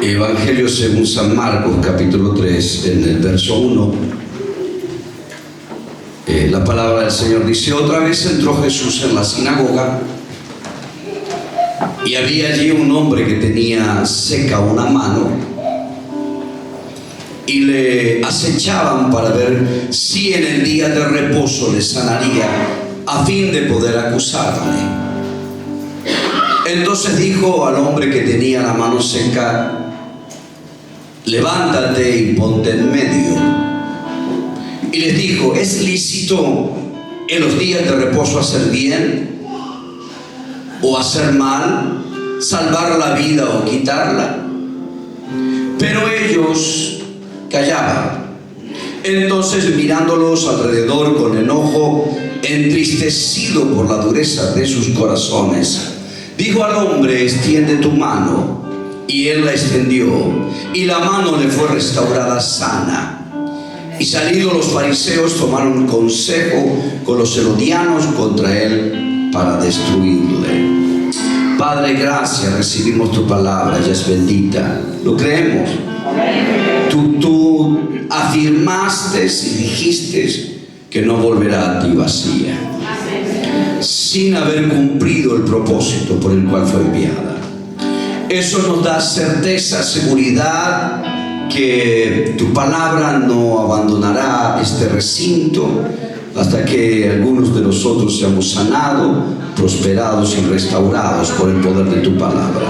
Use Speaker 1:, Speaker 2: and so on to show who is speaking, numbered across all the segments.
Speaker 1: Evangelio según San Marcos, capítulo 3, en el verso 1. La palabra del Señor dice: otra vez entró Jesús en la sinagoga, y había allí un hombre que tenía seca una mano, y le acechaban para ver si en el día de reposo le sanaría, a fin de poder acusarle. Entonces dijo al hombre que tenía la mano seca: levántate y ponte en medio. Y les dijo: ¿es lícito en los días de reposo hacer bien o hacer mal, salvar la vida o quitarla? Pero ellos callaban. Entonces, mirándolos alrededor con enojo, entristecido por la dureza de sus corazones, dijo al hombre: extiende tu mano. Y él la extendió, y la mano le fue restaurada sana. Y salidos los fariseos, tomaron consejo con los herodianos contra él para destruirle. Padre, gracias, recibimos tu palabra, ella es bendita. Lo creemos. Tú afirmaste y dijiste que no volverá a ti vacía, sin haber cumplido el propósito por el cual fue enviada. Eso nos da certeza, seguridad, que tu palabra no abandonará este recinto hasta que algunos de nosotros seamos sanados, prosperados y restaurados por el poder de tu palabra.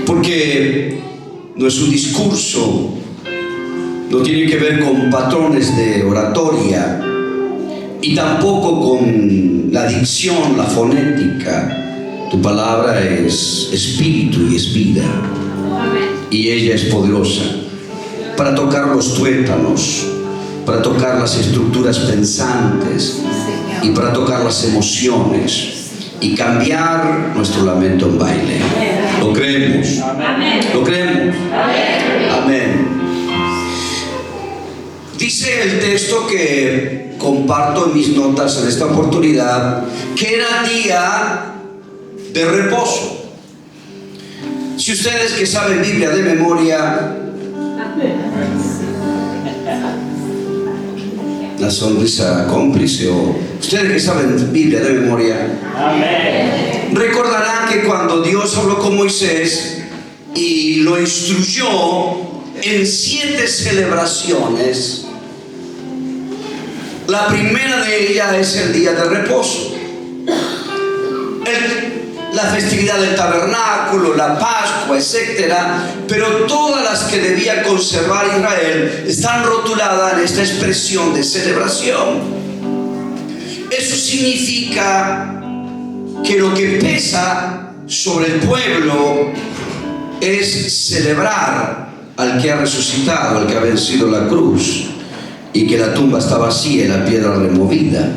Speaker 1: Porque no es un discurso, no tiene que ver con patrones de oratoria y tampoco con la dicción, la fonética. Tu palabra es espíritu y es vida, y ella es poderosa para tocar los tuétanos, para tocar las estructuras pensantes y para tocar las emociones y cambiar nuestro lamento en baile. ¿Lo creemos? ¿Lo creemos? Amén. Dice el texto que comparto en mis notas en esta oportunidad que era día de reposo. Si ustedes que saben Biblia de memoria, la sonrisa cómplice, o ustedes que saben Biblia de memoria, recordarán que cuando Dios habló con Moisés y lo instruyó en 7 celebraciones, la primera de ellas es el día de reposo. La festividad del tabernáculo, la Pascua, etcétera, pero todas las que debía conservar Israel están rotuladas en esta expresión de celebración. Eso significa que lo que pesa sobre el pueblo es celebrar al que ha resucitado, al que ha vencido la cruz, y que la tumba está vacía y la piedra removida.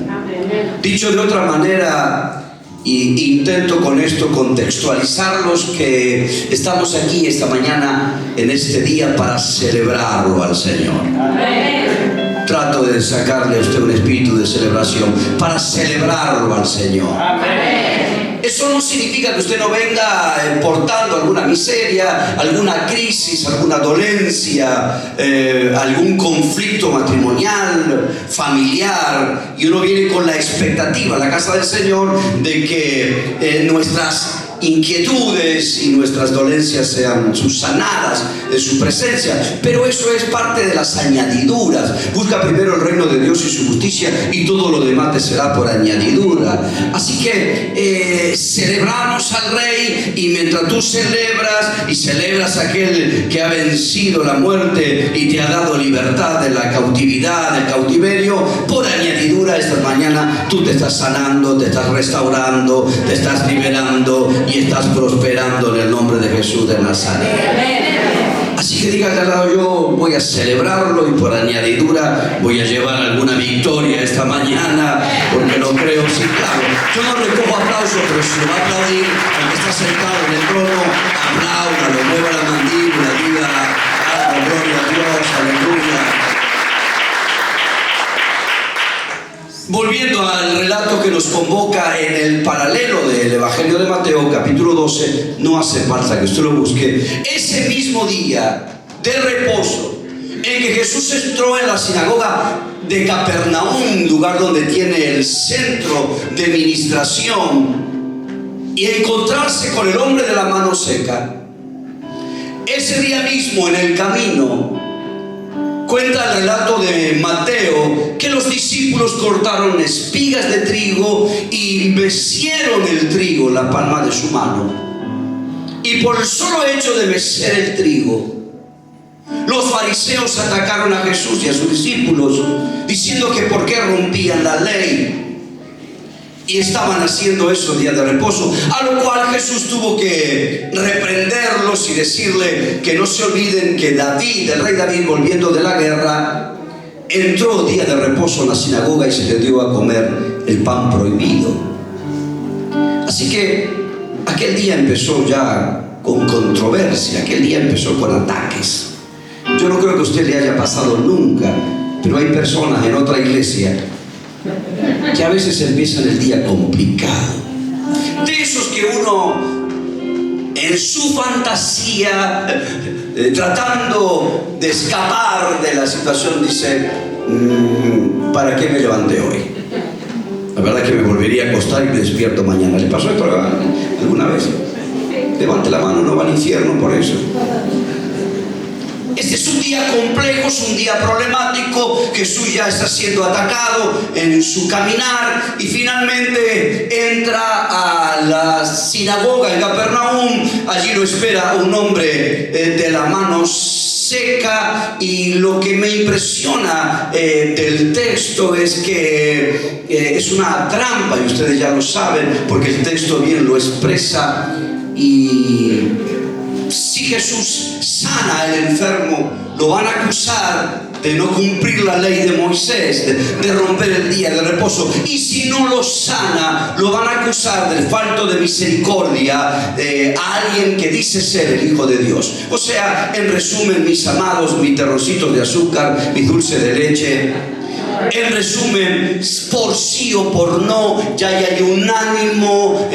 Speaker 1: Dicho de otra manera, y intento con esto contextualizarlos, que estamos aquí esta mañana, en este día, para celebrarlo al Señor. Amén. Trato de sacarle a usted un espíritu de celebración, para celebrarlo al Señor. Amén. Eso no significa que usted no venga portando alguna miseria, alguna crisis, alguna dolencia, algún conflicto matrimonial, familiar, y uno viene con la expectativa a la casa del Señor de que nuestras inquietudes y nuestras dolencias sean subsanadas de su presencia. Pero eso es parte de las añadiduras. Busca primero el reino de Dios y su justicia, y todo lo demás te será por añadidura. Así que celebramos al Rey, y mientras tú celebras y celebras a aquel que ha vencido la muerte y te ha dado libertad de la cautividad, del cautiverio, por añadidura esta mañana tú te estás sanando, te estás restaurando, te estás liberando y estás prosperando en el nombre de Jesús de Nazaret. Así que diga al lado: yo voy a celebrarlo, y por añadidura voy a llevar alguna victoria esta mañana, porque lo creo. Sí, claro, yo no recojo aplauso, pero si lo va a aplaudir el que está sentado en el trono, apláudalo, mueva la mandíbula, diga: gloria a Dios, aleluya. volviendo al relato que nos convoca en el paralelo del Evangelio de Mateo, capítulo 12, no hace falta que usted lo busque. Ese mismo día de reposo en que Jesús entró en la sinagoga de Capernaum, lugar donde tiene el centro de ministración, y encontrarse con el hombre de la mano seca, ese día mismo en el camino, cuenta el relato de Mateo que los discípulos cortaron espigas de trigo y mecieron el trigo en la palma de su mano. Y por el solo hecho de mecer el trigo, los fariseos atacaron a Jesús y a sus discípulos, diciendo que por qué rompían la ley. Y estaban haciendo eso el día de reposo, a lo cual Jesús tuvo que reprenderlos y decirle que no se olviden que David, el rey David, volviendo de la guerra, entró día de reposo en la sinagoga y se le dio a comer el pan prohibido. Así que aquel día empezó ya con controversia, aquel día empezó con ataques. Yo no creo que a usted le haya pasado nunca, pero hay personas en otra iglesia que a veces empiezan el día complicado, de esos que uno en su fantasía tratando de escapar de la situación dice, ¿para qué me levanté hoy? La verdad es que me volvería a acostar y me despierto mañana. ¿Le pasó esto alguna vez? Levante la mano, no va al infierno por eso. Este es un día complejo, es un día problemático. Jesús ya está siendo atacado en su caminar y finalmente entra a la sinagoga en Capernaum. Allí lo espera un hombre de la mano seca, y lo que me impresiona del texto es que es una trampa, y ustedes ya lo saben porque el texto bien lo expresa. Y si Jesús sana al enfermo, lo van a acusar de no cumplir la ley de Moisés, de romper el día de reposo. Y si no lo sana, lo van a acusar del falto de misericordia de alguien que dice ser el Hijo de Dios. O sea, en resumen, mis amados, mis terroncitos de azúcar, mi dulce de leche, en resumen, por sí o por no, ya hay un ánimo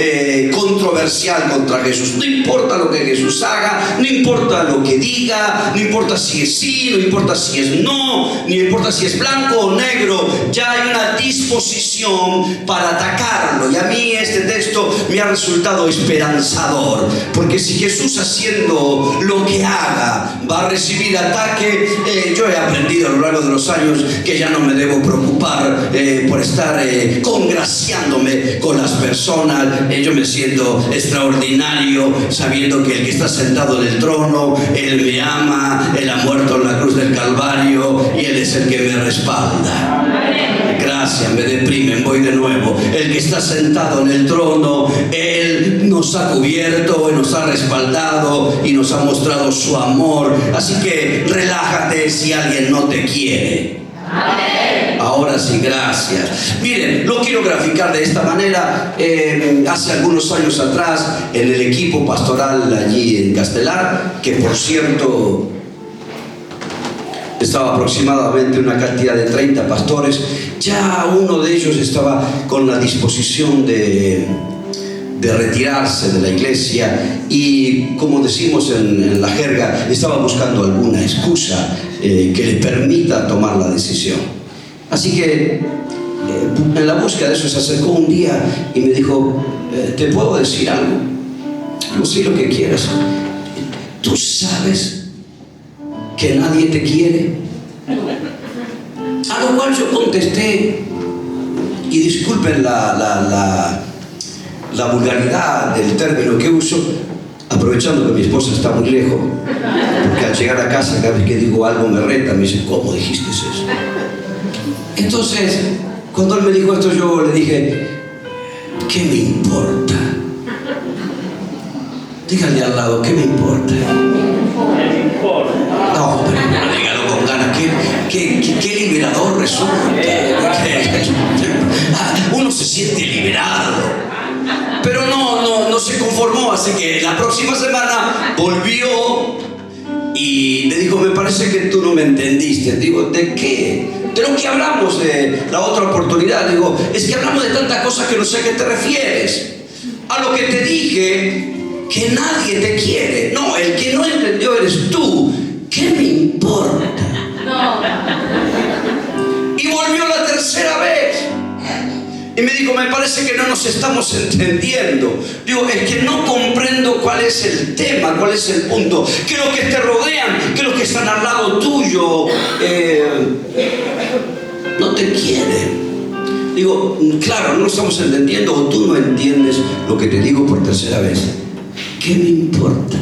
Speaker 1: controversial contra Jesús. No importa lo que Jesús haga, no importa lo que diga, no importa si es sí, no importa si es no, no importa si es blanco o negro, ya hay una disposición para atacarlo. Y a mí este texto me ha resultado esperanzador, porque si Jesús, haciendo lo que haga, va a recibir ataque, yo he aprendido a lo largo de los años que ya no me debo preocupar por estar congraciándome con las personas. Yo me siento extraordinario sabiendo que el que está sentado en el trono, Él me ama, Él ha muerto en la cruz del Calvario y Él es el que me respalda. Gracias, me deprimen, voy de nuevo. El que está sentado en el trono, Él nos ha cubierto, nos ha respaldado y nos ha mostrado su amor. Así que relájate si alguien no te quiere. Ahora sí, gracias. Miren, lo quiero graficar de esta manera. Hace algunos años atrás, en el equipo pastoral allí en Castelar, que por cierto estaba aproximadamente una cantidad de 30 pastores, ya uno de ellos estaba con la disposición de retirarse de la iglesia y, como decimos en la jerga, estaba buscando alguna excusa que le permita tomar la decisión. Así que en la búsqueda de eso se acercó un día y me dijo, ¿te puedo decir algo? Yo sé lo que quieras. ¿Tú sabes que nadie te quiere? A lo cual yo contesté, y disculpen la vulgaridad del término que uso, aprovechando que mi esposa está muy lejos, porque al llegar a casa cada vez que digo algo me reta, me dice, ¿cómo dijiste eso? Entonces, cuando él me dijo esto, yo le dije, ¿qué me importa? Díganle al lado, ¿qué me importa? No, pero dígalo con ganas, qué liberador resulta. Uno se siente liberado. Pero no se conformó, así que la próxima semana volvió y me dijo, me parece que tú no me entendiste. Digo, ¿de qué? de lo que hablamos de la otra oportunidad. Digo, es que hablamos de tantas cosas que no sé a qué te refieres. A lo que te dije, que nadie te quiere. No, el que no entendió eres tú. ¿Qué me importa? No. Y volvió la tercera vez. Y me dijo, me parece que no nos estamos entendiendo. Digo, es que no comprendo cuál es el tema, cuál es el punto. Que los que te rodean, que los que están al lado tuyo, no te quieren. Digo, claro, no estamos entendiendo, o tú no entiendes lo que te digo por tercera vez. ¿Qué me importa?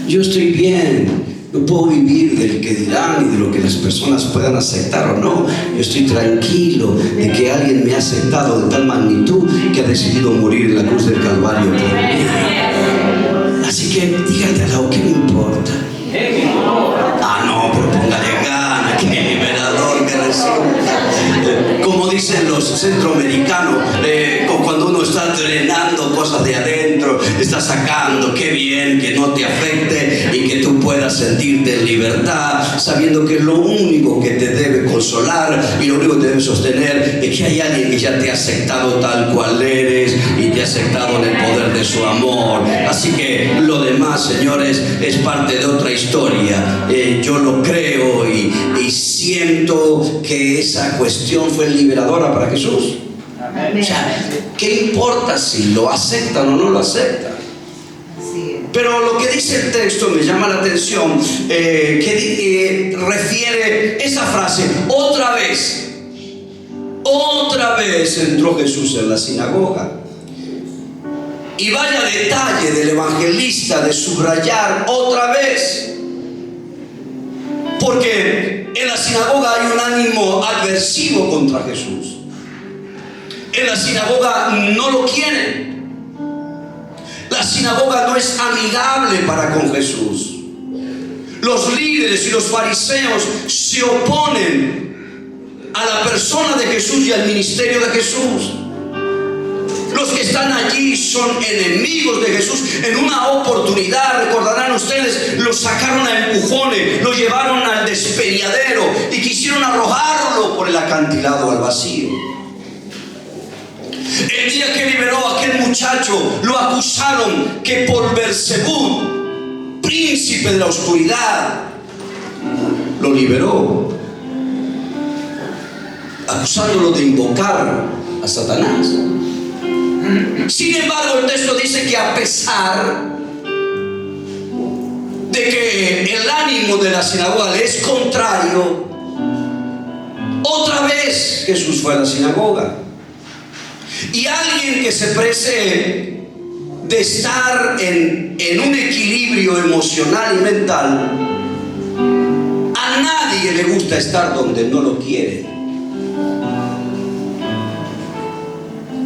Speaker 1: Yo estoy bien. No puedo vivir del que dirán y de lo que las personas puedan aceptar o no. Yo estoy tranquilo de que alguien me ha aceptado de tal magnitud que ha decidido morir en la cruz del Calvario por mí. Así que dígale al lado, ¿qué me importa? Ah, no, pero póngale ganas, que liberador que recibe. Como dicen los centroamericanos, cuando uno está drenando cosas de adentro, está sacando, qué bien que no te afecte y que tú puedas sentirte en libertad, sabiendo que lo único que te debe consolar y lo único que te debe sostener es que hay alguien que ya te ha aceptado tal cual eres y te ha aceptado en el poder de su amor. Así que lo demás, señores, es parte de otra historia. Yo lo creo y siento que esa cuestión fue liberadora para Jesús. O sea, ¿qué importa si lo aceptan o no lo aceptan? Pero lo que dice el texto me llama la atención, que refiere esa frase, otra vez entró Jesús en la sinagoga. Y vaya detalle del evangelista de subrayar otra vez. Porque en la sinagoga hay un ánimo adversivo contra Jesús. En la sinagoga no lo quieren. La sinagoga no es amigable para con Jesús. Los líderes y los fariseos se oponen a la persona de Jesús y al ministerio de Jesús. Los que están allí son enemigos de Jesús. En una oportunidad, recordarán ustedes, lo sacaron a empujones, lo llevaron al despeñadero y quisieron arrojarlo por el acantilado al vacío. El día que liberó a aquel muchacho, lo acusaron que por Beelzebú, príncipe de la oscuridad, lo liberó, acusándolo de invocar a Satanás. Sin embargo, el texto dice que a pesar de que el ánimo de la sinagoga le es contrario, otra vez Jesús fue a la sinagoga. Y alguien que se precie de estar en un equilibrio emocional y mental, a nadie le gusta estar donde no lo quieren.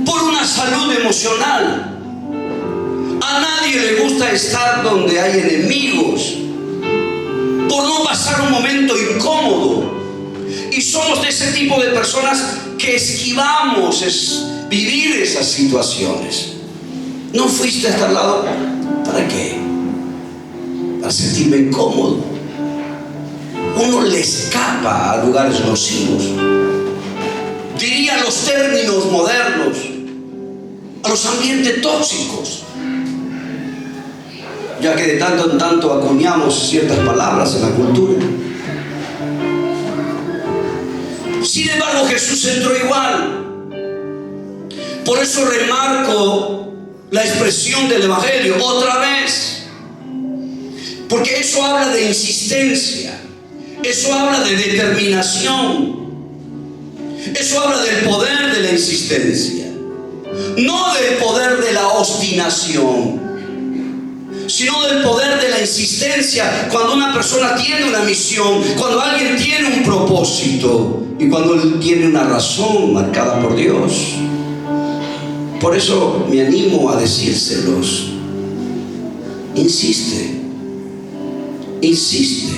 Speaker 1: Por una salud emocional, a nadie le gusta estar donde hay enemigos, por no pasar un momento incómodo. Y somos de ese tipo de personas que esquivamos vivir esas situaciones. ¿No fuiste hasta el lado? ¿Para qué? Para sentirme incómodo. Uno le escapa a lugares nocivos. Diría los términos modernos, a los ambientes tóxicos. Ya que de tanto en tanto acuñamos ciertas palabras en la cultura. Sin embargo, Jesús entró igual. Por eso remarco la expresión del Evangelio otra vez, porque eso habla de insistencia, eso habla de determinación, eso habla del poder de la insistencia, no del poder de la obstinación, sino del poder de la insistencia. Cuando una persona tiene una misión, cuando alguien tiene un propósito y cuando él tiene una razón marcada por Dios. Por eso me animo a decírselos. Insiste. Insiste.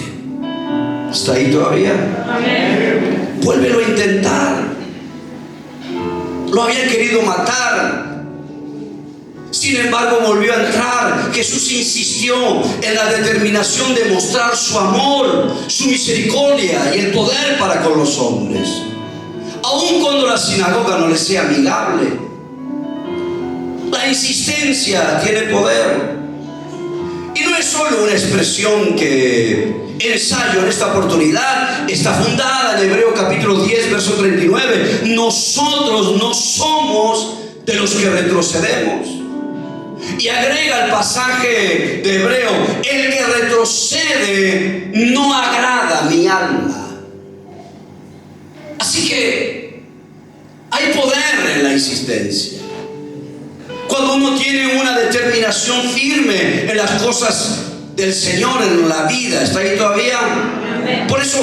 Speaker 1: ¿Está ahí todavía? Amén. Vuélvelo a intentar. Lo habían querido matar. Sin embargo, volvió a entrar. Jesús insistió en la determinación de mostrar su amor, su misericordia y el poder para con los hombres, aun cuando la sinagoga no les sea amigable. La insistencia tiene poder. Y no es solo una expresión que ensayo en esta oportunidad, está fundada en Hebreos capítulo 10, verso 39. Nosotros no somos de los que retrocedemos. Y agrega el pasaje de Hebreo: el que retrocede no agrada a mi alma. Así que hay poder en la insistencia. Cuando uno tiene una determinación firme en las cosas del Señor en la vida. ¿Está ahí todavía? Por eso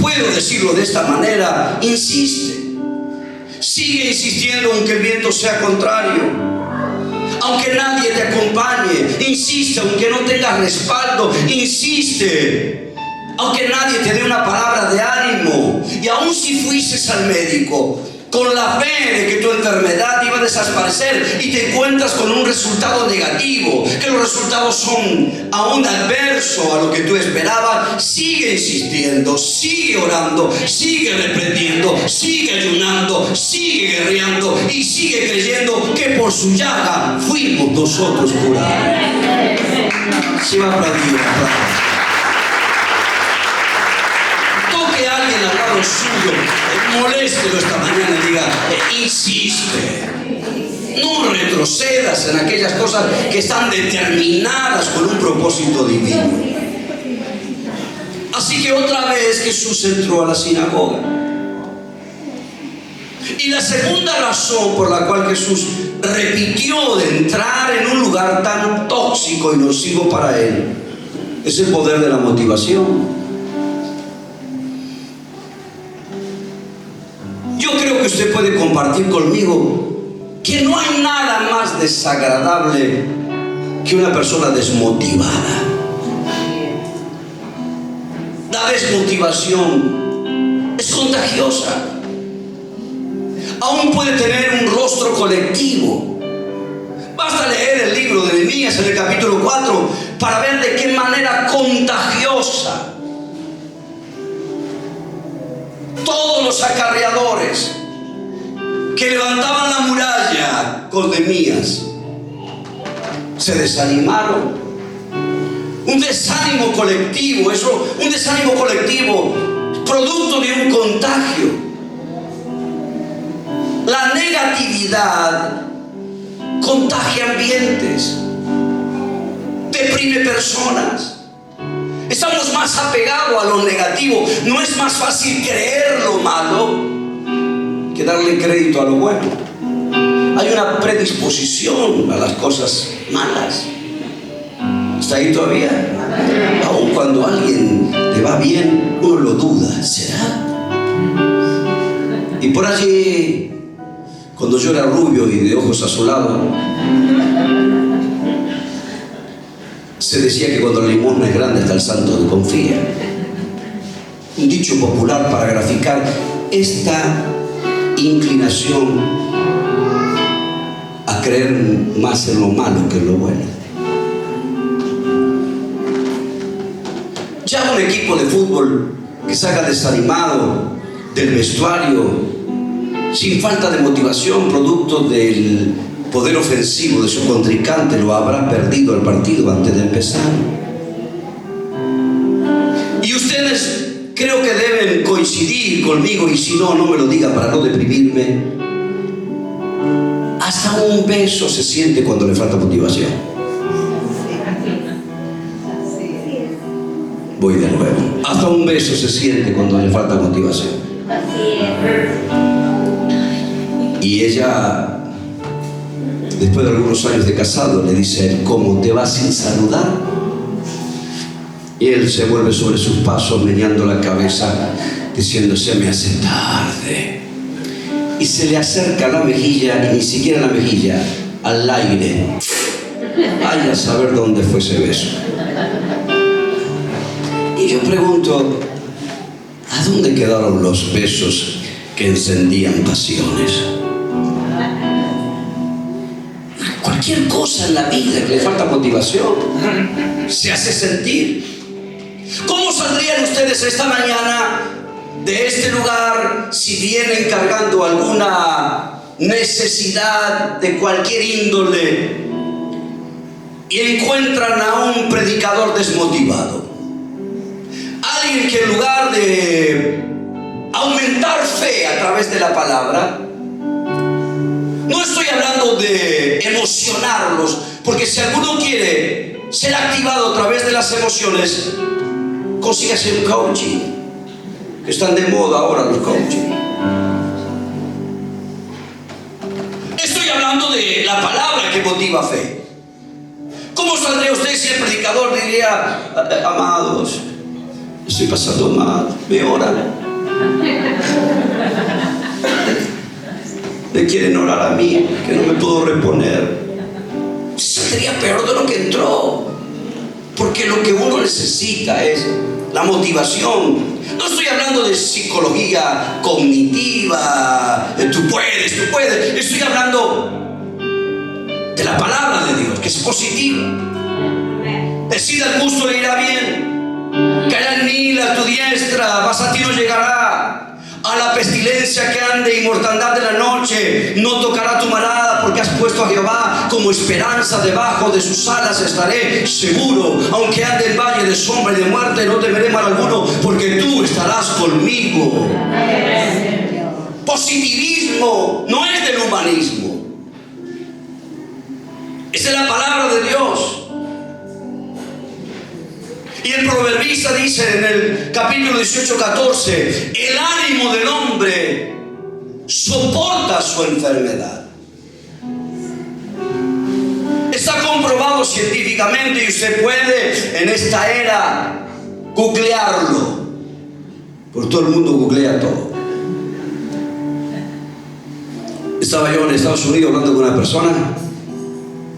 Speaker 1: puedo decirlo de esta manera: insiste. Sigue insistiendo aunque el viento sea contrario, aunque nadie te acompañe. Insiste aunque no tengas respaldo. Insiste aunque nadie te dé una palabra de ánimo. Y aun si fuises al médico con la fe de que tu enfermedad iba a desaparecer y te encuentras con un resultado negativo, que los resultados son aún adversos a lo que tú esperabas, sigue insistiendo, sigue orando, sigue reprendiendo, sigue ayunando, sigue guerreando y sigue creyendo que por su llaga fuimos nosotros curados. Se va a aplaudir. Toque a alguien al lado suyo, moléstelo esta mañana y diga: insiste. No retrocedas en aquellas cosas que están determinadas con un propósito divino. Así que otra vez Jesús entró a la sinagoga. Y la segunda razón por la cual Jesús repitió de entrar en un lugar tan tóxico y nocivo para él es el poder de la motivación. Yo creo que usted puede compartir conmigo que no hay nada más desagradable que una persona desmotivada. La desmotivación es contagiosa. Aún puede tener un rostro colectivo. Basta leer el libro de Nehemías en el capítulo 4 para ver de qué manera contagiosa todos los acarreadores que levantaban la muralla con Nehemías se desanimaron. Un desánimo colectivo, un desánimo colectivo producto de un contagio. La negatividad contagia ambientes, deprime personas. Estamos más apegados a lo negativo. No es más fácil creer lo malo que darle crédito a lo bueno. Hay una predisposición a las cosas malas. ¿Está ahí todavía? Aun cuando a alguien le va bien, uno lo duda. ¿Será? Y por allí, cuando yo era rubio y de ojos azulados, se decía que cuando la limosna es grande hasta el santo desconfía. Un dicho popular para graficar esta inclinación a creer más en lo malo que en lo bueno. Ya un equipo de fútbol que salga desanimado del vestuario, sin falta de motivación, producto del poder ofensivo de su contrincante, lo habrá perdido el partido antes de empezar. Y ustedes creo que deben coincidir conmigo, y si no, no me lo digan para no deprimirme. Hasta un beso se siente cuando le falta motivación. Voy de nuevo. Hasta un beso se siente cuando le falta motivación. Y ella, después de algunos años de casado, le dice a él: ¿cómo te vas sin saludar? Y él se vuelve sobre sus pasos, meneando la cabeza, diciendo: se me hace tarde. Y se le acerca la mejilla, y ni siquiera la mejilla, al aire. Vaya a saber dónde fue ese beso. Y yo pregunto: ¿a dónde quedaron los besos que encendían pasiones? Cualquier cosa en la vida que le falta motivación se hace sentir. ¿Cómo saldrían ustedes esta mañana de este lugar si vienen cargando alguna necesidad de cualquier índole y encuentran a un predicador desmotivado? Alguien que en lugar de aumentar fe a través de la palabra, no estoy hablando de emocionarlos, porque si alguno quiere ser activado a través de las emociones, consígase un coaching, que están de moda ahora los coaching. Estoy hablando de la palabra que motiva fe. ¿Cómo saldría usted si el predicador diría: amados, estoy pasando mal, me oran? Me quieren orar a mí, que no me puedo reponer. Saldría peor de lo que entró, porque lo que uno necesita es la motivación. No estoy hablando de psicología cognitiva, tú puedes. Estoy hablando de la palabra de Dios, que es positiva. Decid al justo le irá bien, caerá en mil a tu diestra, mas a ti no llegará. A la pestilencia que ande y mortandad de la noche no tocará tu morada, porque has puesto a Jehová como esperanza, debajo de sus alas estaré seguro. Aunque ande en valle de sombra y de muerte, no temeré mal alguno, porque tú estarás conmigo. Positivismo no es del humanismo, es de la palabra de Dios. Y el proverbista dice en el capítulo 18:14: el ánimo del hombre soporta su enfermedad. Está comprobado científicamente, y usted puede en esta era googlearlo. Por todo el mundo googlea todo. Estaba yo en Estados Unidos hablando con una persona,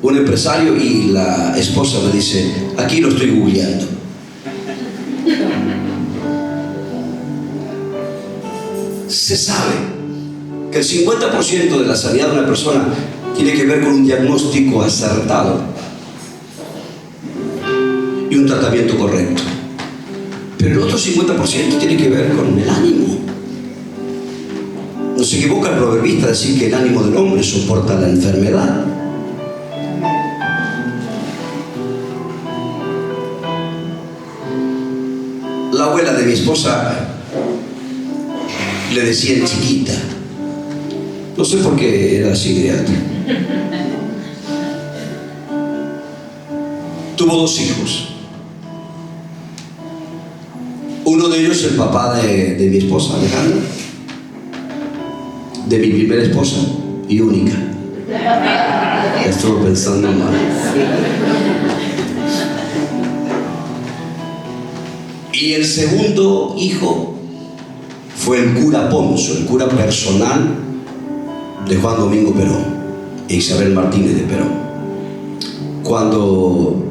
Speaker 1: un empresario, y la esposa me dice: aquí lo estoy googleando. Se sabe que el 50% de la sanidad de una persona tiene que ver con un diagnóstico acertado y un tratamiento correcto, pero el otro 50% tiene que ver con el ánimo. No se equivoca el proverbista al decir que el ánimo del hombre soporta la enfermedad. La abuela de mi esposa le decía chiquita, no sé por qué era así de alta. Tuvo 2 hijos. Uno de ellos el papá de mi esposa, Alejandra, de mi primera esposa y única. Estuve pensando mal. Y el segundo hijo fue el cura Ponzo, el cura personal de Juan Domingo Perón e Isabel Martínez de Perón. Cuando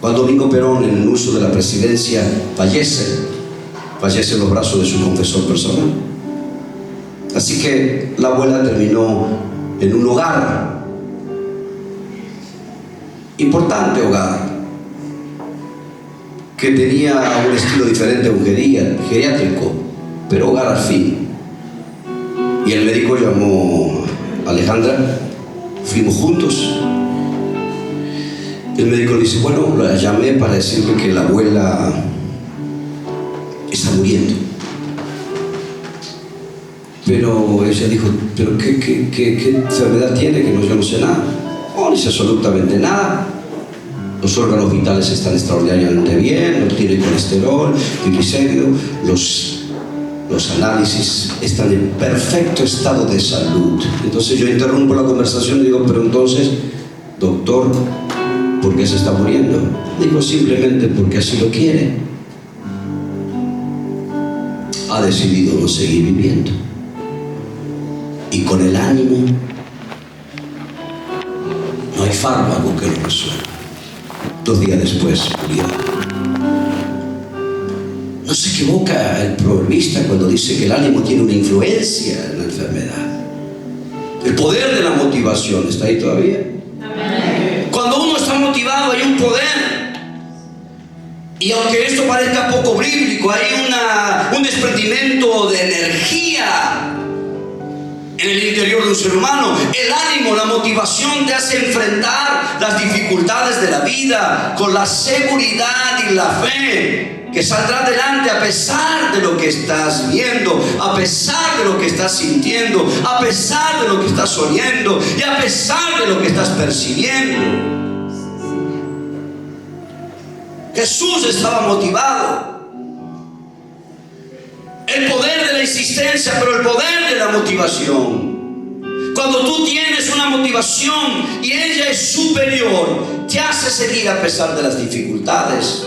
Speaker 1: Juan Domingo Perón, en el uso de la presidencia, fallece en los brazos de su confesor personal. Así que la abuela terminó en un hogar, importante hogar, que tenía un estilo diferente a un geriátrico, pero hogar al fin. Y el médico llamó a Alejandra, fuimos juntos. El médico le dice: bueno, la llamé para decirle que la abuela está muriendo. Pero ella dijo: ¿pero qué enfermedad tiene? Que yo no sé nada. No dice absolutamente nada. Los órganos vitales están extraordinariamente bien, no tiene colesterol, triglicéridos, los análisis están en perfecto estado de salud. Entonces yo interrumpo la conversación y digo: pero entonces, doctor, ¿por qué se está muriendo? Digo: simplemente porque así lo quiere. Ha decidido no seguir viviendo. Y con el ánimo no hay fármaco que lo resuelva. 2 días después murió. No se equivoca el proverbista cuando dice que el ánimo tiene una influencia en la enfermedad. El poder de la motivación está ahí todavía. Cuando uno está motivado hay un poder. Y aunque esto parezca poco bíblico, hay un desprendimiento de energía en el interior de un ser humano. El ánimo, la motivación te hace enfrentar las dificultades de la vida con la seguridad y la fe que saldrá adelante a pesar de lo que estás viendo, a pesar de lo que estás sintiendo, a pesar de lo que estás oyendo y a pesar de lo que estás percibiendo. Jesús estaba motivado. El poder de la insistencia, pero el poder de la motivación. Cuando tú tienes una motivación y ella es superior, te hace seguir a pesar de las dificultades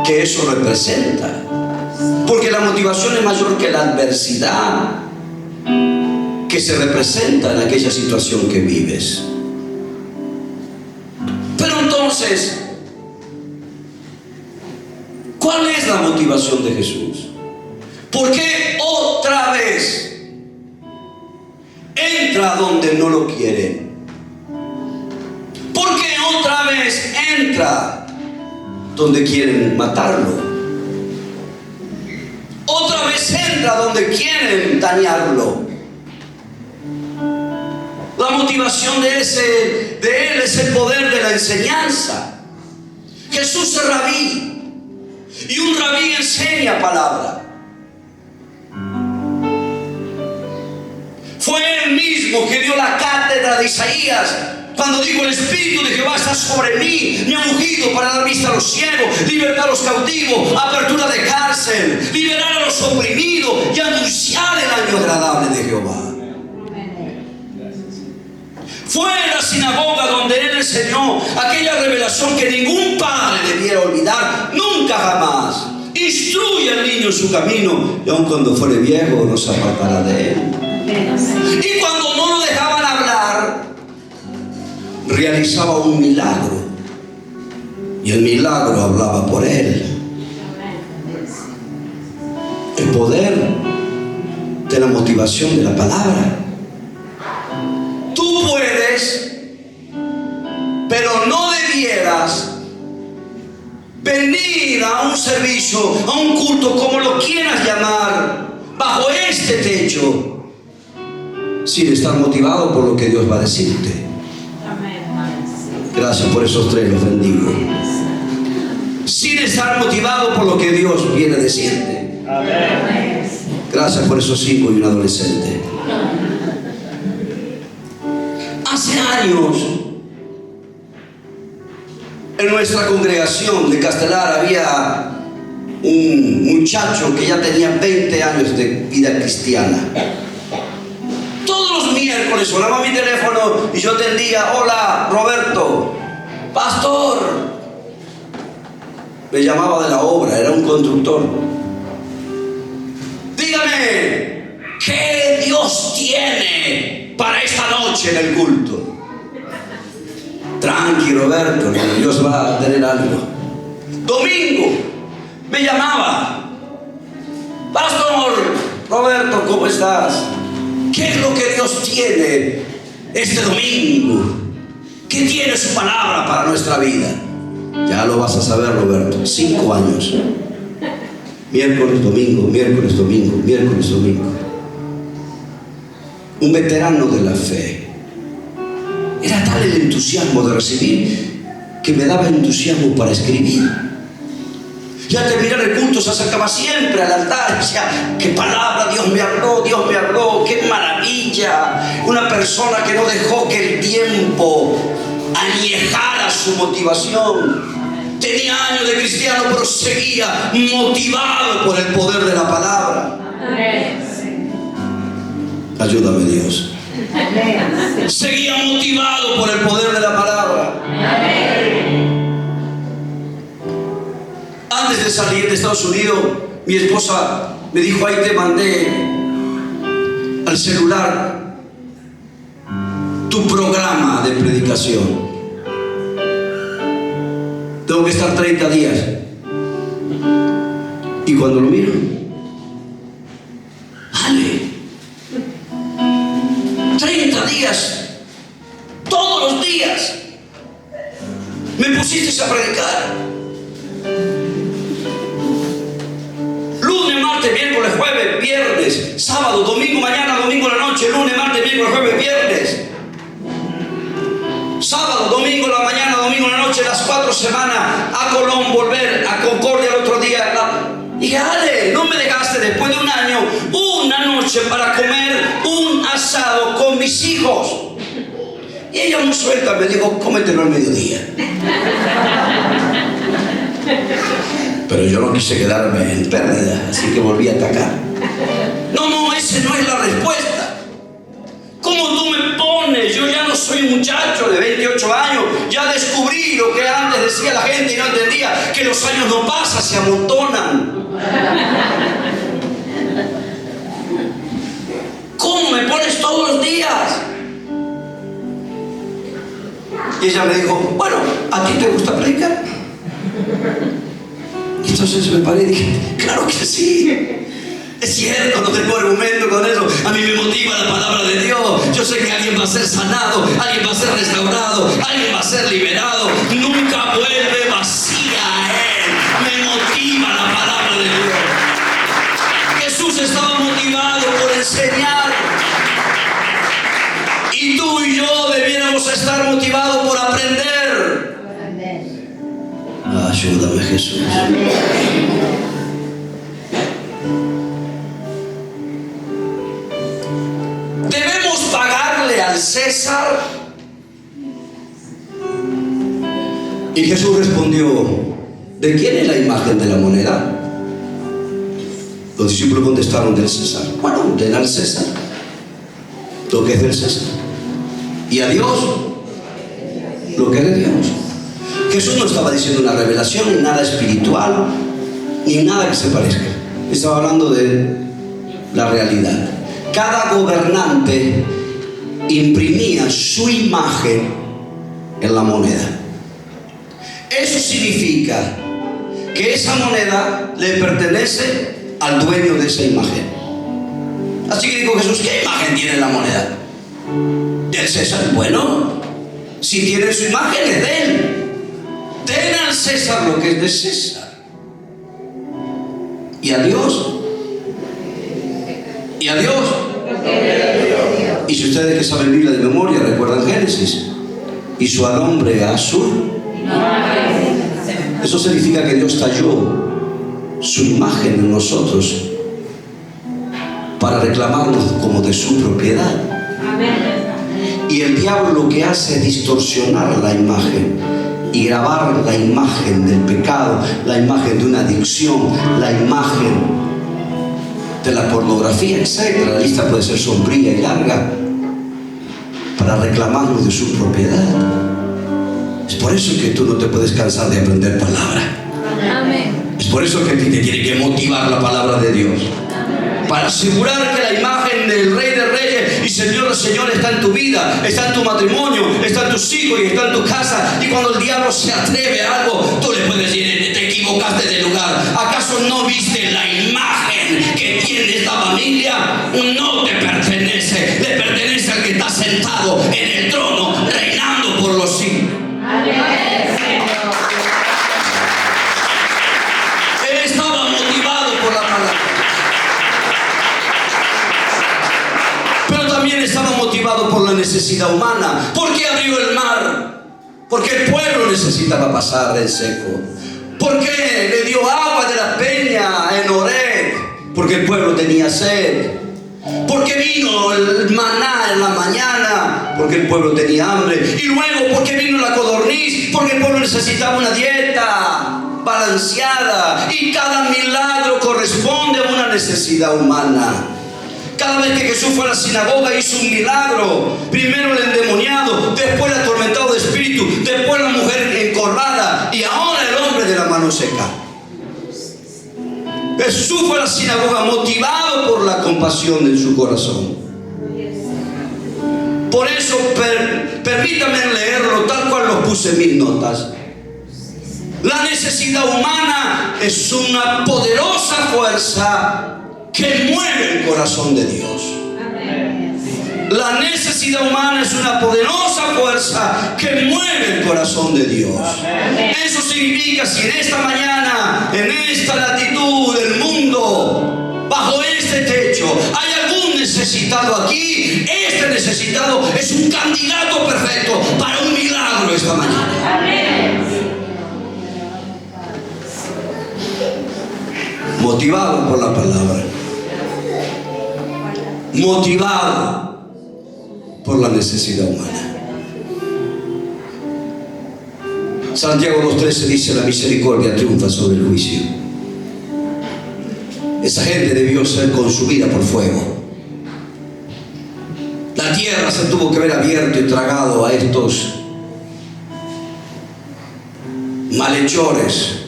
Speaker 1: que eso representa. Porque la motivación es mayor que la adversidad que se representa en aquella situación que vives. Pero entonces, ¿cuál es la motivación de Jesús? ¿Por qué otra vez entra donde no lo quieren? ¿Por qué otra vez entra donde quieren matarlo? Otra vez entra donde quieren dañarlo. La motivación de él es el poder de la enseñanza. Jesús es rabí. Y un rabí enseña palabra. Fue él mismo que dio la cátedra de Isaías cuando dijo: el Espíritu de Jehová está sobre mí, me ha ungido para dar vista a los ciegos, libertar a los cautivos, apertura de cárcel, liberar a los oprimidos y anunciar el año agradable de Jehová. Fue en la sinagoga donde él enseñó aquella revelación que ningún padre debiera olvidar nunca jamás. Instruye al niño en su camino y aun cuando fuere viejo no se apartará de él. Y cuando no lo dejaban hablar, realizaba un milagro y el milagro hablaba por él. El poder de la motivación de la palabra. Tú puedes, pero no debieras venir a un servicio, a un culto, como lo quieras llamar, bajo este techo, sin estar motivado por lo que Dios va a decirte. Gracias por esos tres, los bendigo. Sin estar motivado por lo que Dios viene a decirte. Gracias por esos 5 y un adolescente. Hace años, en nuestra congregación de Castelar había un muchacho que ya tenía 20 años de vida cristiana. Todos los miércoles sonaba mi teléfono y yo atendía: hola, Roberto, pastor. Me llamaba de la obra, era un constructor. Dígame, ¿qué Dios tiene para esta noche en el culto? Tranqui, Roberto, Dios va a tener algo. Domingo me llamaba: pastor Roberto, ¿cómo estás? ¿Qué es lo que Dios tiene este domingo? ¿Qué tiene su palabra para nuestra vida? Ya lo vas a saber, Roberto. 5 años. Miércoles, domingo, miércoles, domingo, miércoles, domingo. Un veterano de la fe. Era tal el entusiasmo de recibir que me daba entusiasmo para escribir. Y al terminar el culto se acercaba siempre al altar y decía: qué palabra, Dios me habló, qué maravilla. Una persona que no dejó que el tiempo añejara su motivación. Tenía años de cristiano, pero seguía motivado por el poder de la palabra. Ayúdame, Dios. Seguía motivado por el poder de la palabra. Antes de salir de Estados Unidos, mi esposa me dijo: ahí te mandé al celular tu programa de predicación. Tengo que estar 30 días. Y cuando lo miro, vale, días, todos los días, me pusiste a predicar. Lunes, martes, miércoles, jueves, viernes, sábado, domingo, mañana, domingo, la noche, lunes, martes, miércoles, jueves, viernes. Sábado, domingo, la mañana, domingo, la noche, las 4 semanas, a Colón, volver, a Concordia el otro día. Dije, Ale, no me dejaste después de un año, una noche para comer un asado con mis hijos. Y ella muy suelta me dijo, cómetelo al mediodía. Pero yo no quise quedarme en pérdida, así que volví a atacar. No, esa no es la respuesta. ¿Cómo tú me pones? Yo ya no soy un muchacho de 28 años. Ya descubrí lo que antes decía la gente y no entendía, que los años no pasan, se amontonan. ¿Cómo me pones todos los días? Y ella me dijo, bueno, ¿a ti te gusta predicar? Y entonces me paré y dije, claro que sí. Es cierto, no tengo argumento con eso. A mí me motiva la palabra de Dios. Yo sé que alguien va a ser sanado, alguien va a ser restaurado, alguien va a ser liberado. Nunca vuelve vacía a Él. Me motiva la palabra de Dios. Jesús estaba motivado por enseñar. Y tú y yo debiéramos estar motivados por aprender. Ayúdame, Jesús. ¿Debemos pagarle al César? Y Jesús respondió, ¿de quién es la imagen de la moneda? Los discípulos contestaron, del César. Bueno, den al César lo que es del César, y a Dios lo que es de Dios. Jesús no estaba diciendo una revelación, ni nada espiritual, ni nada que se parezca. Estaba hablando de la realidad. Cada gobernante imprimía su imagen en la moneda. Eso significa que esa moneda le pertenece al dueño de esa imagen. Así que dijo Jesús, ¿qué imagen tiene la moneda? Del César. Bueno, si tiene su imagen es de él. Den al César lo que es de César. Y a Dios. Y a Dios. Y si ustedes que saben Biblia de memoria recuerdan Génesis, hizo al hombre a su. Eso significa que Dios talló su imagen en nosotros para reclamarnos como de su propiedad. Y el diablo lo que hace es distorsionar la imagen y grabar la imagen del pecado, la imagen de una adicción, la imagen de la pornografía, etc. La lista puede ser sombría y larga, para reclamarnos de su propiedad. Es por eso que tú no te puedes cansar de aprender palabra. Es por eso que a ti te tiene que motivar la palabra de Dios, para asegurar que la imagen del Rey de Reyes y Señor de Señores está en tu vida, está en tu matrimonio, está en tus hijos y está en tu casa. Y cuando el diablo se atreve a algo, tú le puedes decir, te equivocaste de lugar. ¿Acaso no viste la imagen que tiene esta familia? No te pertenece, le pertenece al que está sentado en el trono, reinando por los siglos. Él estaba motivado por la palabra, pero también estaba motivado por la necesidad humana. ¿Por qué abrió el mar? Porque el pueblo necesitaba pasar en seco. ¿Por qué le dio agua de la peña en Horeb? Porque el pueblo tenía sed. ¿Por qué vino el maná en la mañana? Porque el pueblo tenía hambre. Y luego, ¿por qué vino la codorniz? Porque el pueblo necesitaba una dieta balanceada. Y cada milagro corresponde a una necesidad humana. Cada vez que Jesús fue a la sinagoga hizo un milagro. Primero el endemoniado, después el atormentado de espíritu, después la mujer encorvada y ahora el hombre de la mano seca. Jesús fue a la sinagoga motivado por la compasión en su corazón. Por eso permítame leerlo tal cual lo puse en mis notas. La necesidad humana es una poderosa fuerza que mueve el corazón de Dios. La necesidad necesidad humana es una poderosa fuerza que mueve el corazón de Dios. Eso significa, si en esta mañana, en esta latitud del mundo, bajo este techo, hay algún necesitado aquí, este necesitado es un candidato perfecto para un milagro esta mañana. Motivado por la palabra, motivado por la necesidad humana. Santiago 2:13 dice: la misericordia triunfa sobre el juicio. Esa gente debió ser consumida por fuego. La tierra se tuvo que ver abierto y tragado a estos malhechores,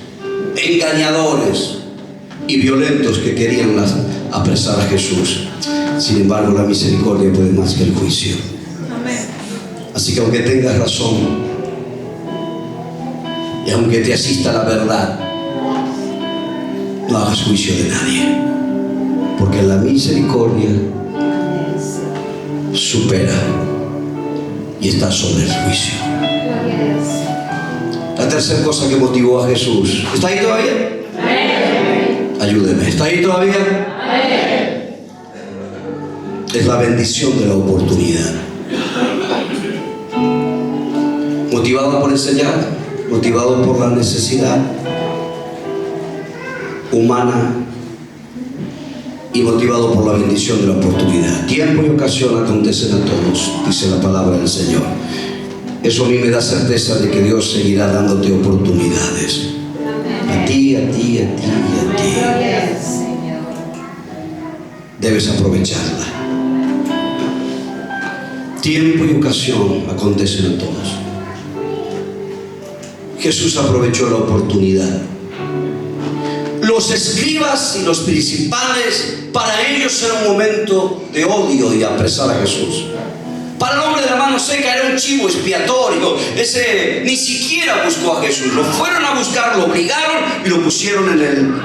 Speaker 1: engañadores y violentos que querían apresar a Jesús. Sin embargo, la misericordia puede más que el juicio. Así que aunque tengas razón y aunque te asista la verdad, no hagas juicio de nadie, porque la misericordia supera y está sobre el juicio. La tercera cosa que motivó a Jesús, ¿está ahí todavía? Ayúdeme, ¿está ahí todavía? Es la bendición de la oportunidad. Motivado por enseñar, motivado por la necesidad humana y motivado por la bendición de la oportunidad. Tiempo y ocasión acontecen a todos, dice la palabra del Señor. Eso a mí me da certeza de que Dios seguirá dándote oportunidades. A ti, a ti, a ti y a ti. Debes aprovecharla. Tiempo y ocasión acontecen a todos. Jesús aprovechó la oportunidad. Los escribas y los principales, para ellos era un momento de odio y apresar a Jesús. Para el hombre de la mano seca era un chivo expiatorio. Ese ni siquiera buscó a Jesús. Lo fueron a buscar, lo obligaron y lo pusieron en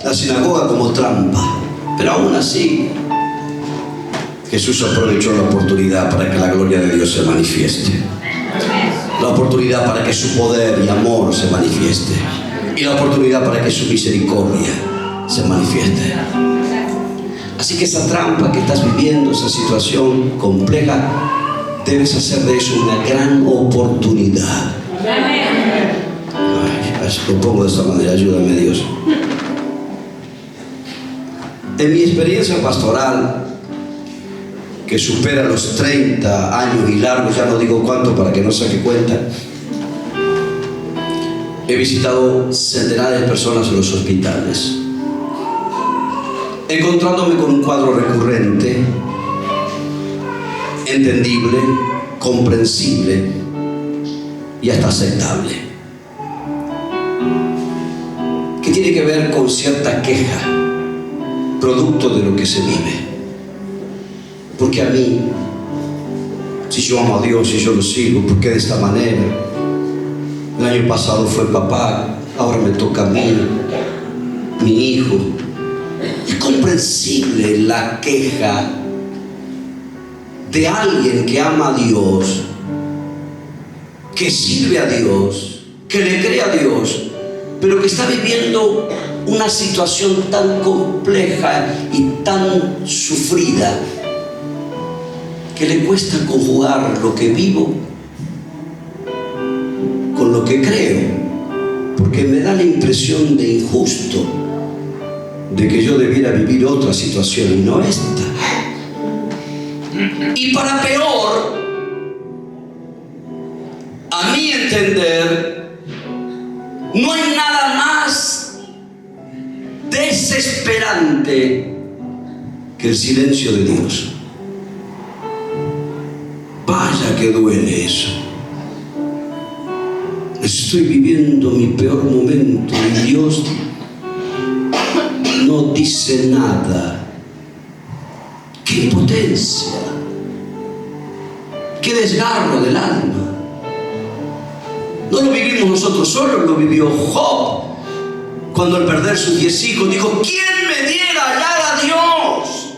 Speaker 1: la sinagoga como trampa. Pero aún así, Jesús aprovechó la oportunidad para que la gloria de Dios se manifieste. La oportunidad para que su poder y amor se manifieste. Y la oportunidad para que su misericordia se manifieste. Así que esa trampa que estás viviendo, esa situación compleja, debes hacer de eso una gran oportunidad. Lo pongo de esta manera, ayúdame Dios. En mi experiencia pastoral, que supera los 30 años y largos, ya no digo cuánto para que no saque cuenta, he visitado centenares de personas en los hospitales, encontrándome con un cuadro recurrente, entendible, comprensible y hasta aceptable, que tiene que ver con cierta queja, producto de lo que se vive. Porque a mí, si yo amo a Dios y yo lo sigo, ¿por qué de esta manera? El año pasado fue papá, ahora me toca a mí, mi hijo. Es comprensible la queja de alguien que ama a Dios, que sirve a Dios, que le cree a Dios, pero que está viviendo una situación tan compleja y tan sufrida que le cuesta conjugar lo que vivo con lo que creo, porque me da la impresión de injusto, de que yo debiera vivir otra situación y no esta. Y para peor, a mi entender, no hay nada más desesperante que el silencio de Dios. Vaya que duele eso. Estoy viviendo mi peor momento y Dios no dice nada. ¡Qué impotencia! ¡Qué desgarro del alma! No lo vivimos nosotros solos, lo vivió Job. Cuando al perder sus 10 hijos dijo: ¿quién me diera hallar a Dios?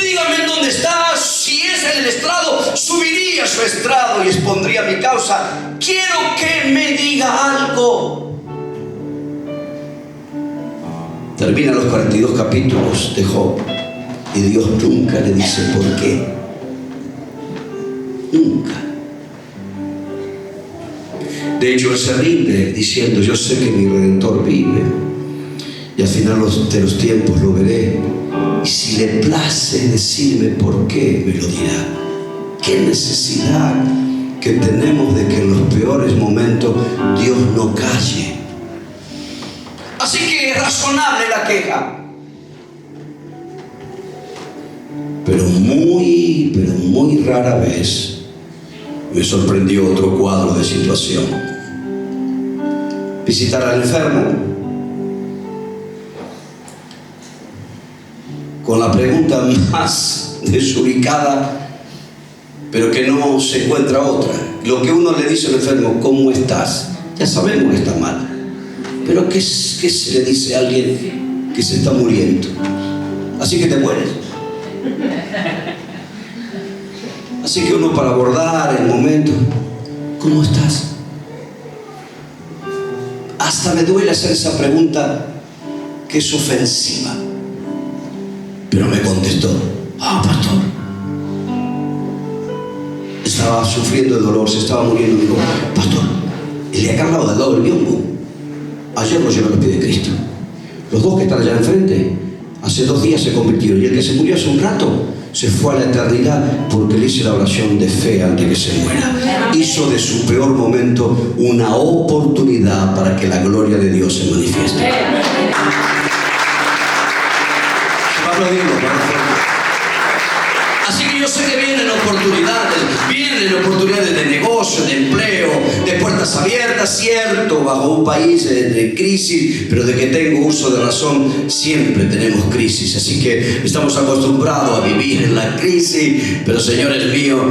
Speaker 1: Dígame en dónde ¿dónde estás? Si es en el estrado, subiría a su estrado y expondría mi causa. Quiero que me diga algo. Termina los 42 capítulos de Job y Dios nunca le dice por qué. Nunca. De hecho, él se rinde diciendo: yo sé que mi Redentor vive y al final de los tiempos lo veré, y si le place decirme por qué, me lo dirá. Qué necesidad que tenemos de que en los peores momentos Dios no calle. Así que es razonable la queja, pero muy rara vez me sorprendió otro cuadro de situación. Visitar al enfermo con la pregunta más desubicada, pero que no se encuentra otra. Lo que uno le dice al enfermo: ¿cómo estás? Ya sabemos que está mal, pero ¿qué se le dice a alguien que se está muriendo? Así que te mueres. Así que uno, para abordar el momento: ¿cómo estás? Hasta me duele hacer esa pregunta que es ofensiva. Pero me contestó: pastor, estaba sufriendo de dolor, se estaba muriendo. Digo: pastor, el de acá al lado, del lado del biombo, ayer lo llevé a los pies de Cristo. Los dos que están allá enfrente, hace 2 días se convirtieron, y el que se murió hace un rato se fue a la eternidad porque le hice la oración de fe antes que se muera. Hizo de su peor momento una oportunidad para que la gloria de Dios se manifieste. Así que yo sé que vienen oportunidades de negocio, de empleo, de puertas abiertas, cierto, bajo un país de crisis, pero de que tengo uso de razón, siempre tenemos crisis. Así que estamos acostumbrados a vivir en la crisis, pero señores míos,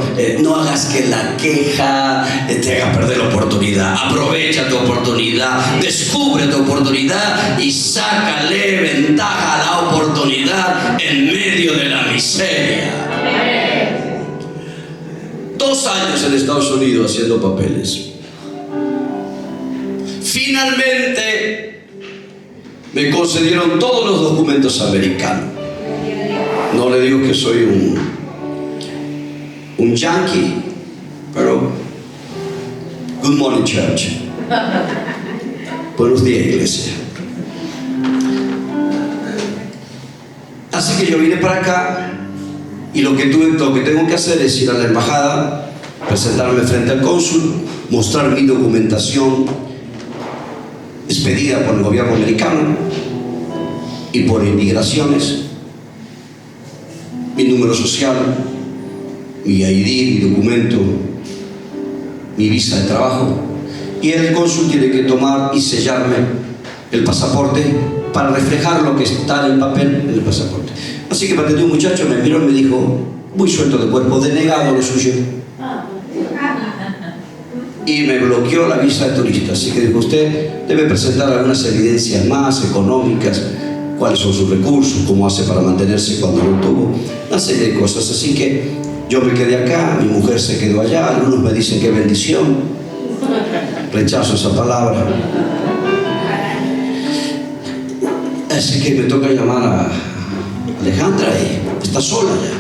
Speaker 1: no hagas que la queja te haga perder la oportunidad. Aprovecha tu oportunidad, descubre tu oportunidad y sácale ventaja a la oportunidad en medio de la miseria. 2 años en Estados Unidos haciendo papeles. Finalmente me concedieron todos los documentos americanos. No le digo que soy un yankee, pero good morning, church. Buenos días, iglesia. Así que yo vine para acá. Y lo que tengo que hacer es ir a la embajada, presentarme frente al cónsul, mostrar mi documentación expedida por el gobierno americano y por inmigraciones, mi número social, mi ID, mi documento, mi visa de trabajo. Y el cónsul tiene que tomar y sellarme el pasaporte para reflejar lo que está en el papel en el pasaporte. Así que me atendió un muchacho, me miró y me dijo, muy suelto de cuerpo: denegado lo suyo. Y me bloqueó la visa de turista. Así que dijo: usted debe presentar algunas evidencias más económicas, cuáles son sus recursos, cómo hace para mantenerse cuando no tuvo, una serie de cosas. Así que yo me quedé acá, mi mujer se quedó allá. Algunos me dicen qué bendición, rechazo esa palabra. Así que me toca llamar a Alejandra y está sola ya.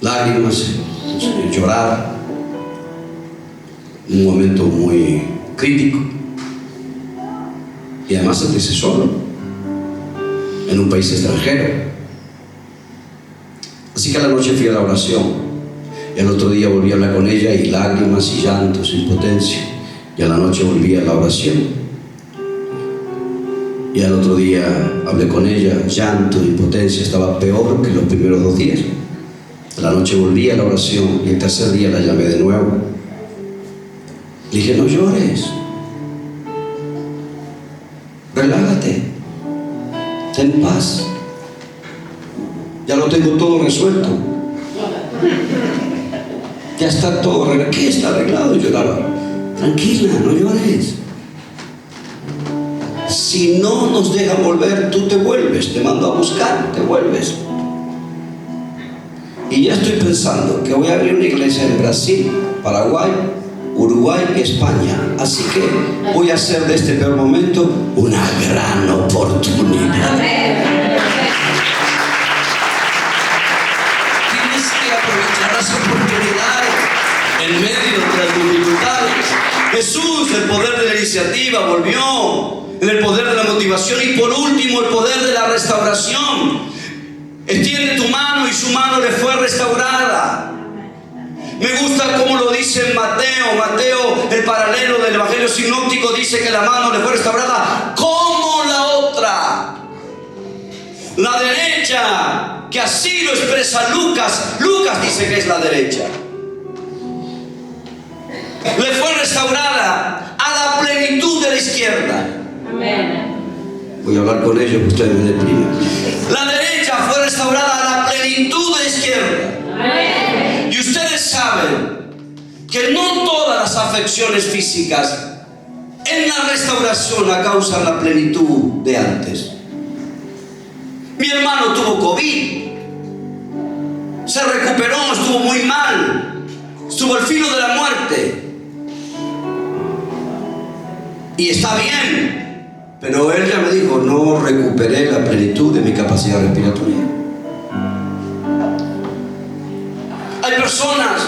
Speaker 1: Lágrimas, llorar, un momento muy crítico, y además sentirse solo en un país extranjero. Así que a la noche fui a la oración, y al otro día volví a hablar con ella, y lágrimas y llantos, impotencia, y a la noche volví a la oración. Y al otro día hablé con ella, llanto, impotencia, estaba peor que los primeros 2 días. A la noche volví a la oración y el tercer día la llamé de nuevo. Le dije: no llores, relájate, ten paz, ya lo tengo todo resuelto, ya está todo arreglado. ¿Qué está arreglado? Lloraba. Tranquila, no llores. Si no nos dejan volver, tú te vuelves, te mando a buscar, te vuelves. Y ya estoy pensando que voy a abrir una iglesia en Brasil, Paraguay, Uruguay y España. Así que voy a hacer de este peor momento una gran oportunidad. Tienes que aprovechar las oportunidades en medio de las dificultades. Jesús, el poder de la iniciativa, volvió en el poder de la motivación y por último el poder de la restauración. Extiende tu mano y su mano le fue restaurada. Me gusta cómo lo dice Mateo. Mateo, el paralelo del Evangelio sinóptico, dice que la mano le fue restaurada como la otra. La derecha, que así lo expresa Lucas. Lucas dice que es la derecha. Le fue restaurada a la plenitud de la izquierda. Amén. Voy a hablar con ellos, que ustedes me deprimen. La derecha fue restaurada a la plenitud de la izquierda. Amén. Y ustedes saben que no todas las afecciones físicas en la restauración causan la plenitud de antes. Mi hermano tuvo COVID, se recuperó, estuvo muy mal, estuvo al filo de la muerte. Y está bien, pero él ya me dijo, no recuperé la plenitud de mi capacidad respiratoria. Hay personas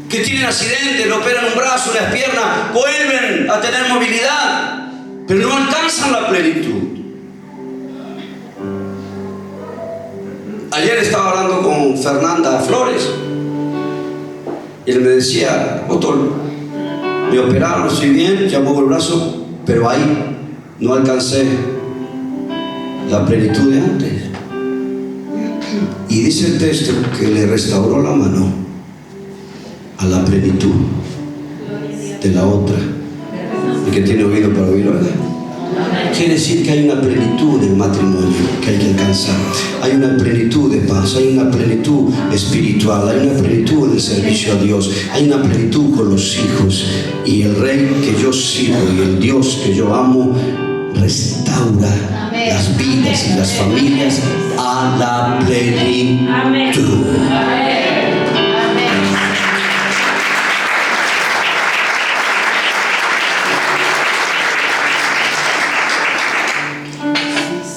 Speaker 1: que tienen accidentes, le operan un brazo, las piernas, vuelven a tener movilidad, pero no alcanzan la plenitud. Ayer estaba hablando con Fernanda Flores y él me decía, doctor, me operaron, estoy bien, ya muevo el brazo, pero ahí no alcancé la plenitud de antes. Y dice el texto que le restauró la mano a la plenitud de la otra. El que tiene oído para oír, ¿verdad? Quiere decir que hay una plenitud del matrimonio que hay que alcanzar. Hay una plenitud de paz, hay una plenitud espiritual, hay una plenitud de servicio a Dios, hay una plenitud con los hijos. Y el Rey que yo sirvo y el Dios que yo amo restaura las vidas y las familias a la plenitud. Amén.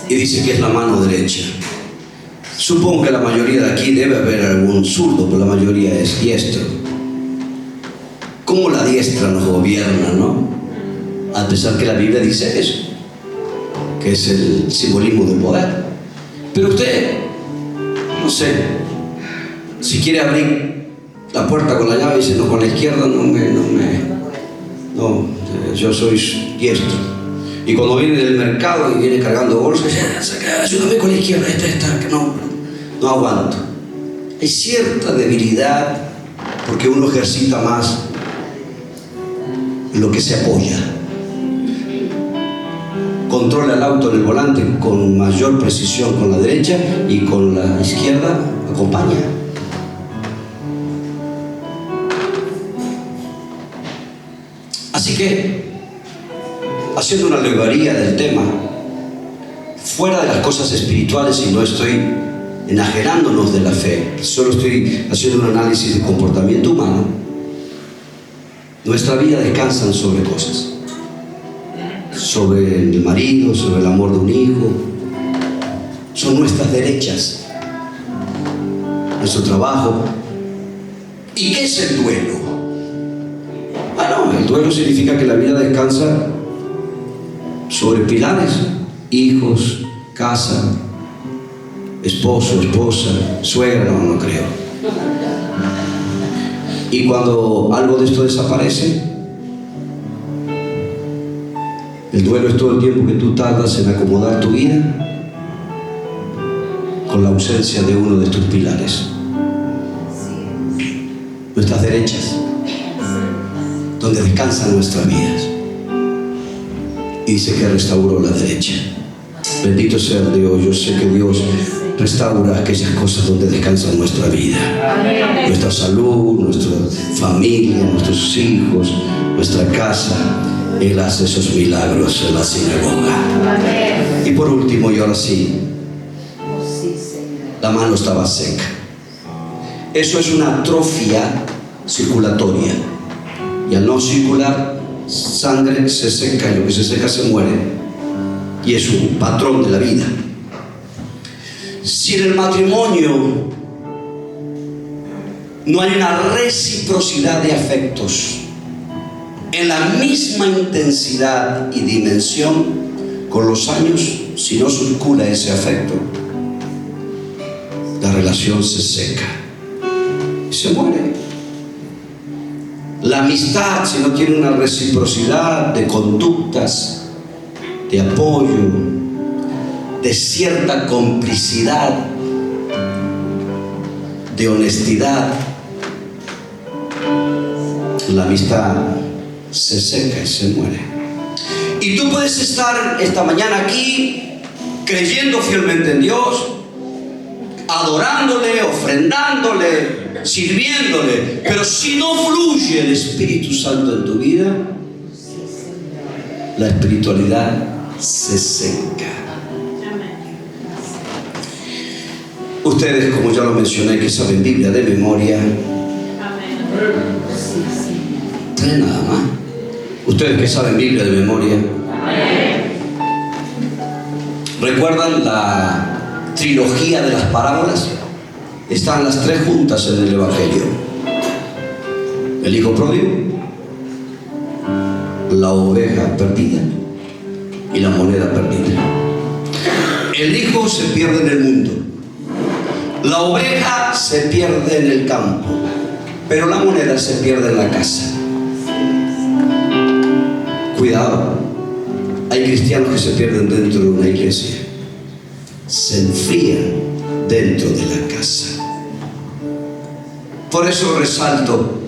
Speaker 1: Y dice que es la mano derecha. Supongo que la mayoría de aquí debe haber algún zurdo, pero la mayoría es diestro. ¿Cómo la diestra nos gobierna, no? A pesar que la Biblia dice eso, que es el simbolismo del poder. Pero usted, no sé, si quiere abrir la puerta con la llave y dice, no, con la izquierda no, yo soy diestro. Y cuando viene del mercado y viene cargando bolsas, ayúdame con la izquierda, esta, que no aguanto. Hay cierta debilidad porque uno ejercita más lo que se apoya. Controla el auto en el volante con mayor precisión con la derecha y con la izquierda acompaña. Así que, haciendo una alegoría del tema, fuera de las cosas espirituales, y no estoy enajenándonos de la fe, solo estoy haciendo un análisis de comportamiento humano, nuestra vida descansa sobre cosas, sobre el marido, sobre el amor de un hijo, son nuestras derechas, nuestro trabajo. ¿Y qué es el duelo? Bueno, el duelo significa que la vida descansa sobre pilares: hijos, casa, esposo, esposa, suegra, no creo. Y cuando algo de esto desaparece, el duelo es todo el tiempo que tú tardas en acomodar tu vida con la ausencia de uno de tus pilares. Nuestras derechas, donde descansan nuestras vidas. Y dice que restauró la derecha. Bendito sea Dios. Yo sé que Dios restaura aquellas cosas donde descansa nuestra vida. Amén. Nuestra salud, nuestra familia, nuestros hijos, nuestra casa. Él hace esos milagros en la sinagoga. Amén. Y por último, y ahora sí, la mano estaba seca. Eso es una atrofia circulatoria. Y al no circular sangre, se seca, y lo que se seca se muere. Y es un patrón de la vida. Si en el matrimonio no hay una reciprocidad de afectos en la misma intensidad y dimensión, con los años, si no circula ese afecto, la relación se seca y se muere. La amistad, si no tiene una reciprocidad de conductas, de apoyo, de cierta complicidad, de honestidad, la amistad se seca y se muere. Y tú puedes estar esta mañana aquí creyendo fielmente en Dios, adorándole, ofrendándole, sirviéndole, pero si no fluye el Espíritu Santo en tu vida, la espiritualidad se seca. Ustedes, como ya lo mencioné, que saben Biblia de memoria, traen nada más. Ustedes que saben Biblia de memoria, ¿recuerdan la trilogía de las parábolas? Están las tres juntas en el Evangelio: el hijo pródigo, la oveja perdida y la moneda perdida. El hijo se pierde en el mundo, la oveja se pierde en el campo, pero la moneda se pierde en la casa. Cuidado, hay cristianos que se pierden dentro de una iglesia, se enfrían dentro de la casa. Por eso resalto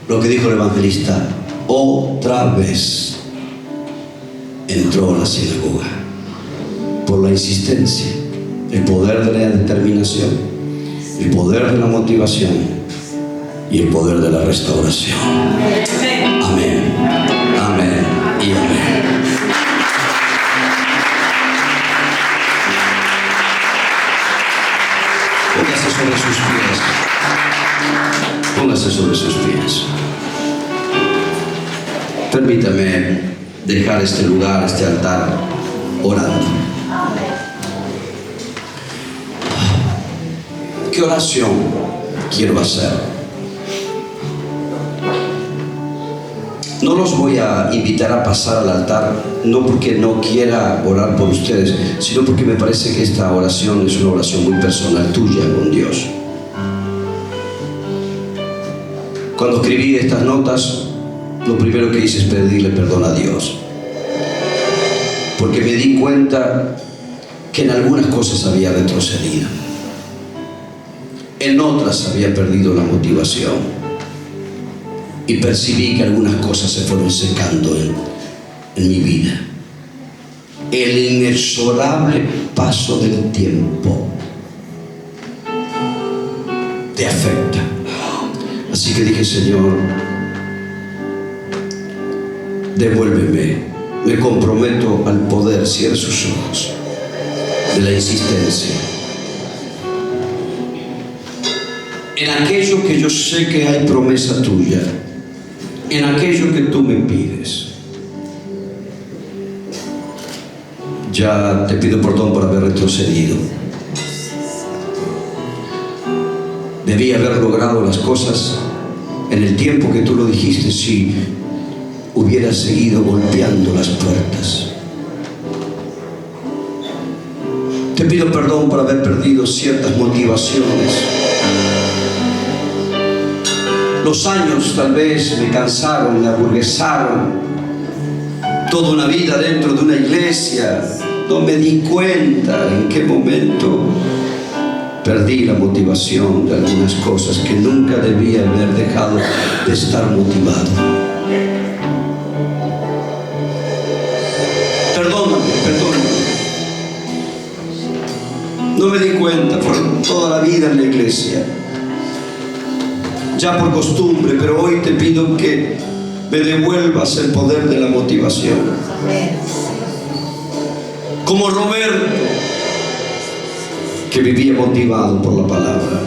Speaker 1: lo que dijo el evangelista: otra vez entró a la sinagoga. Por la insistencia, el poder de la determinación, el poder de la motivación y el poder de la restauración. Amén, amén y amén. Póngase sobre sus pies. Póngase sobre sus pies. Permítame dejar este lugar, este altar, orando. ¿Qué oración quiero hacer? No los voy a invitar a pasar al altar, no porque no quiera orar por ustedes, sino porque me parece que esta oración es una oración muy personal tuya con Dios. Cuando escribí estas notas, lo primero que hice es pedirle perdón a Dios, porque me di cuenta que en algunas cosas había retrocedido, en otras había perdido la motivación, y percibí que algunas cosas se fueron secando en mi vida. El inexorable paso del tiempo te afecta. Así que dije: Señor, devuélveme. Me comprometo al poder, cierre sus ojos, de la insistencia en aquello que yo sé que hay promesa tuya, en aquello que tú me pides. Ya te pido perdón por haber retrocedido. Debí haber logrado las cosas en el tiempo que tú lo dijiste si hubiera seguido golpeando las puertas. Te pido perdón por haber perdido ciertas motivaciones. Los años tal vez me cansaron, me aburguesaron. Toda una vida dentro de una iglesia, no me di cuenta en qué momento perdí la motivación de algunas cosas que nunca debía haber dejado de estar motivado. Perdóname, perdóname. cuenta, por toda la vida en la iglesia, ya por costumbre, pero hoy te pido que me devuelvas el poder de la motivación. Como Roberto, que vivía motivado por la palabra,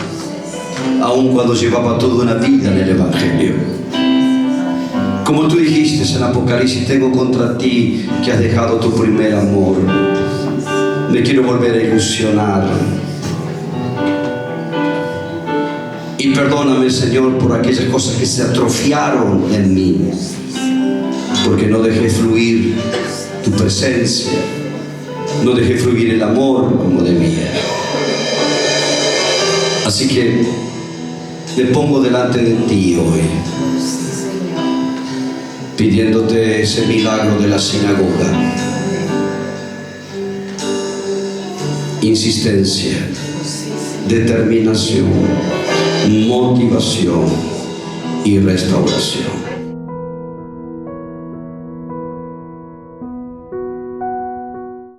Speaker 1: aun cuando llevaba toda una vida en el Evangelio. Como tú dijiste en Apocalipsis, tengo contra ti que has dejado tu primer amor. Me quiero volver a ilusionar. Y perdóname, Señor, por aquellas cosas que se atrofiaron en mí, porque no dejé fluir tu presencia, no dejé fluir el amor como debía. Así que me pongo delante de ti hoy, pidiéndote ese milagro de la sinagoga. Insistencia, determinación, motivación y restauración.